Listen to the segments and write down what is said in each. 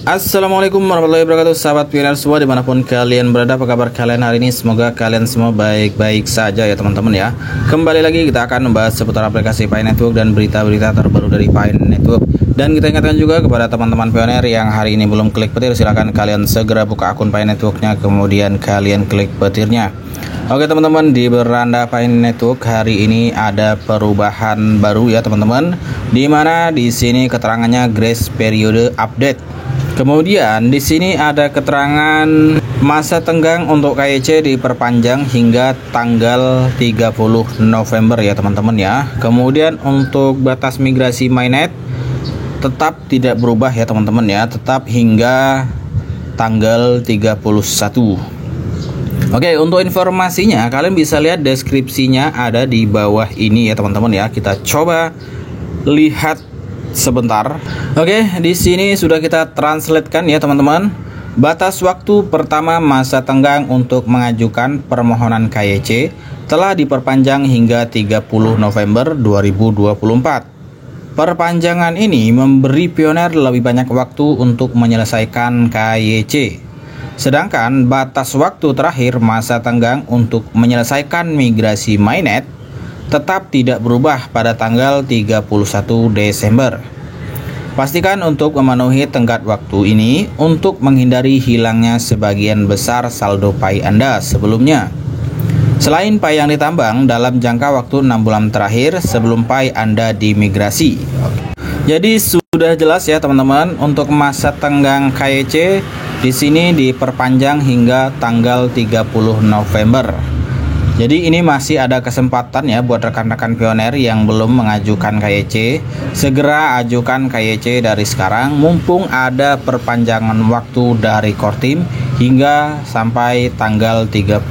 Assalamualaikum warahmatullahi wabarakatuh, sahabat pioner semua dimanapun kalian berada. Apa kabar kalian hari ini? Semoga kalian semua baik-baik saja ya teman-teman ya. Kembali lagi kita akan membahas seputar aplikasi Pi Network dan berita-berita terbaru dari Pi Network. Dan kita ingatkan juga kepada teman-teman pioner yang hari ini belum klik petir, silahkan kalian segera buka akun Pi Networknya, kemudian kalian klik petirnya. Oke teman-teman, di beranda Pi Network hari ini ada perubahan baru ya teman-teman, dimana di sini keterangannya grace periode update. Kemudian di sini ada keterangan masa tenggang untuk KYC diperpanjang hingga tanggal 30 November ya teman-teman ya. Kemudian untuk batas migrasi mainnet tetap tidak berubah ya teman-teman ya, tetap hingga tanggal 31. Oke, untuk informasinya kalian bisa lihat deskripsinya ada di bawah ini ya teman-teman ya. Kita coba lihat sebentar. Oke, di sini sudah kita translatekan ya teman-teman. Batas waktu pertama masa tenggang untuk mengajukan permohonan KYC telah diperpanjang hingga 30 November 2024. Perpanjangan ini memberi pioner lebih banyak waktu untuk menyelesaikan KYC. Sedangkan batas waktu terakhir masa tenggang untuk menyelesaikan migrasi mainnet tetap tidak berubah pada tanggal 31 Desember. Pastikan untuk memenuhi tenggat waktu ini untuk menghindari hilangnya sebagian besar saldo Pi Anda sebelumnya. Selain Pi yang ditambang dalam jangka waktu 6 bulan terakhir sebelum Pi Anda dimigrasi. Jadi sudah jelas ya teman-teman, untuk masa tenggang KYC di sini diperpanjang hingga tanggal 30 November. Jadi ini masih ada kesempatan ya buat rekan-rekan pioner yang belum mengajukan KYC. Segera ajukan KYC dari sekarang mumpung ada perpanjangan waktu dari Kortim hingga sampai tanggal 30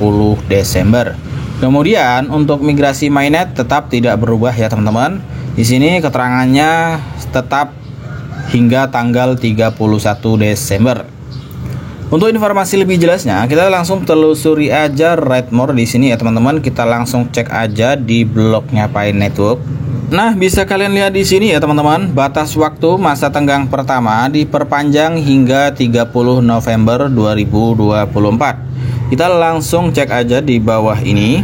Desember. Kemudian untuk migrasi mainnet tetap tidak berubah ya teman-teman. Di sini keterangannya tetap hingga tanggal 31 Desember. Untuk informasi lebih jelasnya, kita langsung telusuri aja Redmore di sini ya teman-teman. Kita langsung cek aja di blognya Pi Network. Nah, bisa kalian lihat di sini ya teman-teman, batas waktu masa tenggang pertama diperpanjang hingga 30 November 2024. Kita langsung cek aja di bawah ini.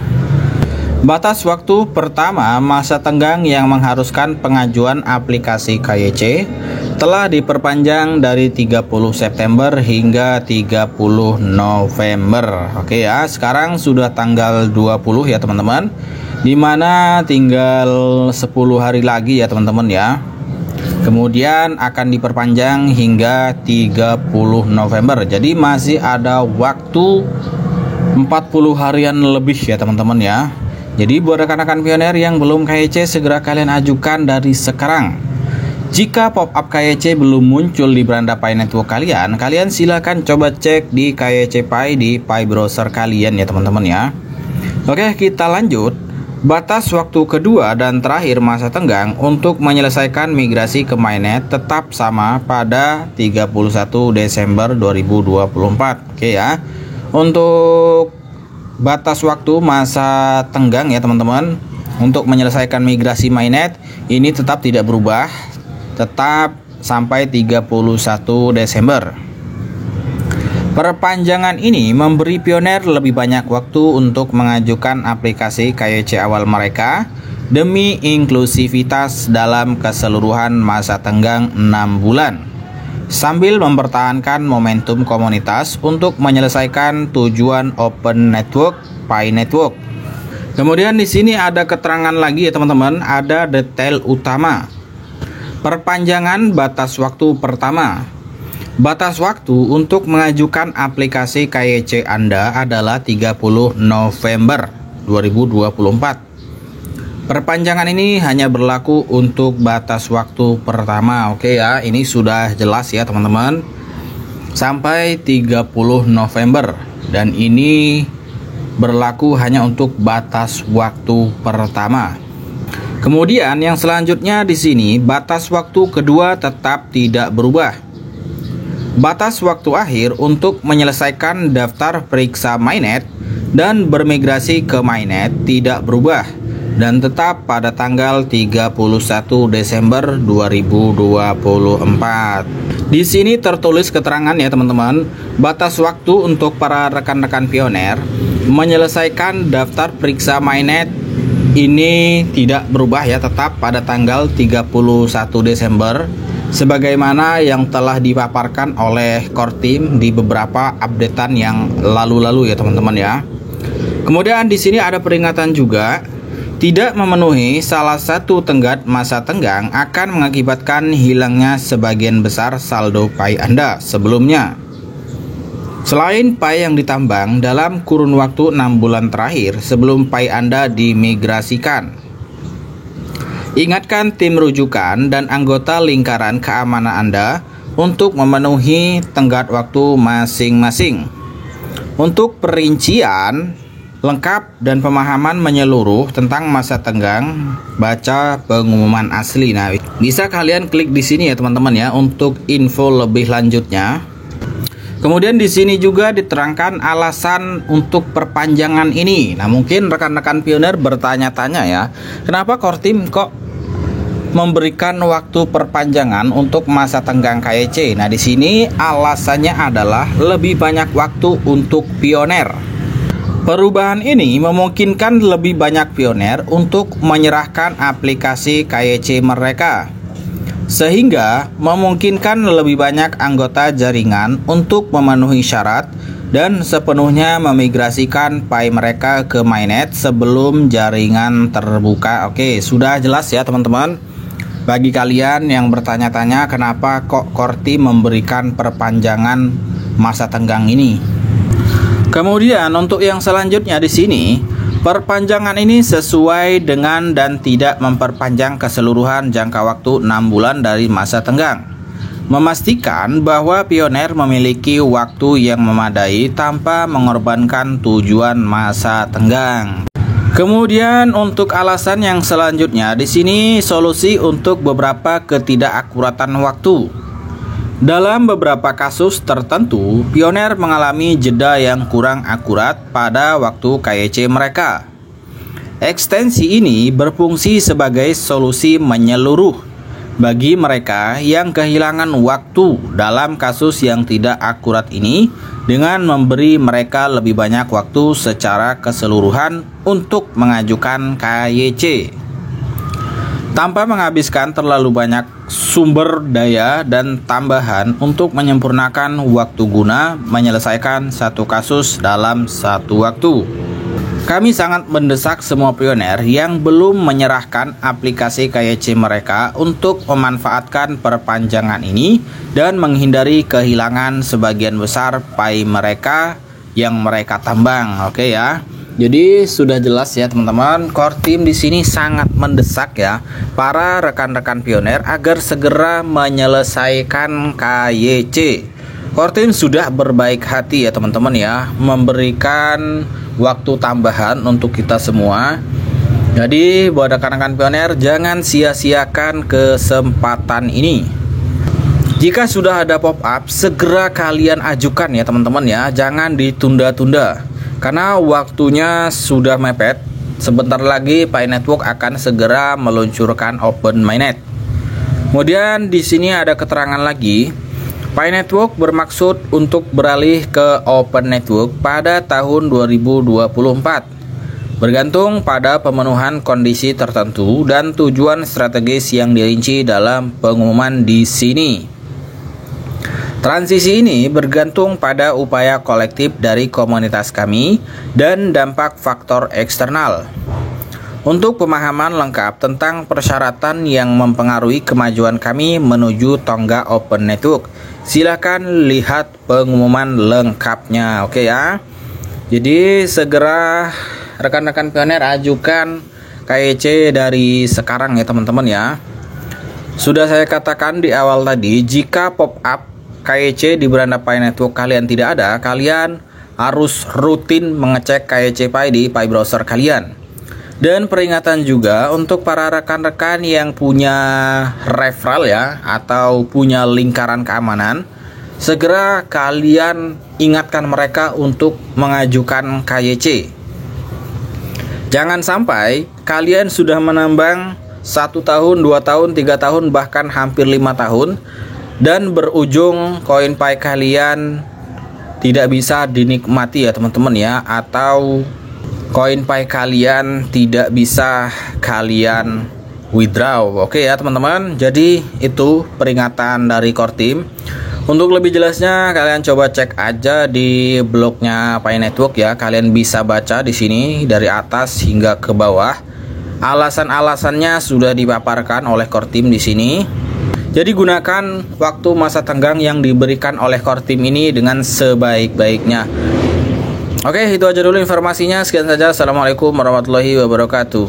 Batas waktu pertama masa tenggang yang mengharuskan pengajuan aplikasi KYC telah diperpanjang dari 30 September hingga 30 November. Oke ya, sekarang sudah tanggal 20 ya teman-teman, dimana tinggal 10 hari lagi ya teman-teman ya. Kemudian akan diperpanjang hingga 30 November. Jadi masih ada waktu 40 harian lebih ya teman-teman ya. Jadi buat rekan-rekan pioner yang belum KYC, segera kalian ajukan dari sekarang. Jika pop-up KYC belum muncul di beranda Pi Network kalian, silahkan coba cek di KYC Pi di Pi browser kalian ya teman-teman ya. Oke, kita lanjut. Batas waktu kedua dan terakhir masa tenggang untuk menyelesaikan migrasi ke mainnet tetap sama pada 31 Desember 2024. Oke ya. Untuk batas waktu masa tenggang ya teman-teman untuk menyelesaikan migrasi mainnet ini tetap tidak berubah, tetap sampai 31 Desember. Perpanjangan ini memberi pioner lebih banyak waktu untuk mengajukan aplikasi KYC awal mereka demi inklusivitas dalam keseluruhan masa tenggang 6 bulan, sambil mempertahankan momentum komunitas untuk menyelesaikan tujuan Open Network Pi Network. Kemudian di sini ada keterangan lagi ya teman-teman, ada detail utama. Perpanjangan batas waktu pertama. Batas waktu untuk mengajukan aplikasi KYC Anda adalah 30 November 2024. Perpanjangan ini hanya berlaku untuk batas waktu pertama. Oke ya, ini sudah jelas ya teman-teman. Sampai 30 November. Dan ini berlaku hanya untuk batas waktu pertama. Kemudian yang selanjutnya di sini, batas waktu kedua tetap tidak berubah. Batas waktu akhir untuk menyelesaikan daftar periksa mainnet dan bermigrasi ke mainnet tidak berubah. dan tetap pada tanggal 31 Desember 2024. Di sini tertulis keterangan ya teman-teman, batas waktu untuk para rekan-rekan pioner menyelesaikan daftar periksa mainnet ini tidak berubah ya, tetap pada tanggal 31 Desember sebagaimana yang telah dipaparkan oleh core team di beberapa updatean yang lalu-lalu ya teman-teman ya. Kemudian di sini ada peringatan juga, tidak memenuhi salah satu tenggat masa tenggang akan mengakibatkan hilangnya sebagian besar saldo Pi Anda sebelumnya. Selain Pi yang ditambang dalam kurun waktu 6 bulan terakhir sebelum Pi Anda dimigrasikan. Ingatkan tim rujukan dan anggota lingkaran keamanan Anda untuk memenuhi tenggat waktu masing-masing. Untuk perincian lengkap dan pemahaman menyeluruh tentang masa tenggang, baca pengumuman asli. Nah, bisa kalian klik di sini ya teman-teman ya untuk info lebih lanjutnya. Kemudian di sini juga diterangkan alasan untuk perpanjangan ini. Nah, mungkin rekan-rekan pioner bertanya-tanya ya, kenapa core team kok memberikan waktu perpanjangan untuk masa tenggang KYC? Nah, di sini alasannya adalah lebih banyak waktu untuk pioner. Perubahan ini memungkinkan lebih banyak pioner untuk menyerahkan aplikasi KYC mereka, sehingga memungkinkan lebih banyak anggota jaringan untuk memenuhi syarat dan sepenuhnya memigrasikan Pi mereka ke mainnet sebelum jaringan terbuka. Oke, sudah jelas ya teman-teman. Bagi kalian yang bertanya-tanya kenapa kok core team memberikan perpanjangan masa tenggang ini. Kemudian untuk yang selanjutnya di sini, perpanjangan ini sesuai dengan dan tidak memperpanjang keseluruhan jangka waktu 6 bulan dari masa tenggang. Memastikan bahwa pioner memiliki waktu yang memadai tanpa mengorbankan tujuan masa tenggang. Kemudian untuk alasan yang selanjutnya di sini solusi untuk beberapa ketidakakuratan waktu. Dalam beberapa kasus tertentu, pioner mengalami jeda yang kurang akurat pada waktu KYC mereka. Ekstensi ini berfungsi sebagai solusi menyeluruh bagi mereka yang kehilangan waktu dalam kasus yang tidak akurat ini, dengan memberi mereka lebih banyak waktu secara keseluruhan untuk mengajukan KYC tanpa menghabiskan terlalu banyak sumber daya dan tambahan untuk menyempurnakan waktu guna menyelesaikan satu kasus dalam satu waktu. Kami sangat mendesak semua pioner yang belum menyerahkan aplikasi KYC mereka untuk memanfaatkan perpanjangan ini dan menghindari kehilangan sebagian besar Pi mereka yang mereka tambang. Oke ya. Jadi sudah jelas ya teman-teman, core team di sini sangat mendesak ya para rekan-rekan pioner agar segera menyelesaikan KYC. Core team sudah berbaik hati ya teman-teman ya, memberikan waktu tambahan untuk kita semua. Jadi buat rekan-rekan pioner, jangan sia-siakan kesempatan ini. Jika sudah ada pop-up, segera kalian ajukan ya teman-teman ya, jangan ditunda-tunda. Karena waktunya sudah mepet. Sebentar lagi Pi Network akan segera meluncurkan Open Mainnet. Kemudian di sini ada keterangan lagi, Pi Network bermaksud untuk beralih ke Open Network pada tahun 2024, bergantung pada pemenuhan kondisi tertentu dan tujuan strategis yang dirinci dalam pengumuman di sini. Transisi ini bergantung pada upaya kolektif dari komunitas kami dan dampak faktor eksternal. Untuk pemahaman lengkap tentang persyaratan yang mempengaruhi kemajuan kami menuju tonggak Open Network, silakan lihat pengumuman lengkapnya. Oke ya. Jadi segera rekan-rekan pioner ajukan KYC dari sekarang ya teman-teman ya. Sudah saya katakan di awal tadi, jika pop-up KYC di beranda Pi Network kalian tidak ada, kalian harus rutin mengecek KYC Pi di Pi browser kalian. Dan peringatan juga untuk para rekan-rekan yang punya referral ya, atau punya lingkaran keamanan, segera kalian ingatkan mereka untuk mengajukan KYC. Jangan sampai kalian sudah menambang 1 tahun, 2 tahun, 3 tahun, bahkan hampir 5 tahun dan berujung koin pi kalian tidak bisa dinikmati ya teman-teman ya, atau koin pi kalian tidak bisa kalian withdraw. Oke ya teman-teman, jadi itu peringatan dari core team. Untuk lebih jelasnya kalian coba cek aja di blognya Pi Network ya. Kalian bisa baca di sini dari atas hingga ke bawah. Alasan-alasannya sudah dipaparkan oleh core team di sini. Jadi gunakan waktu masa tenggang yang diberikan oleh core team ini dengan sebaik-baiknya. Oke, itu aja dulu informasinya. Sekian saja. Assalamualaikum warahmatullahi wabarakatuh.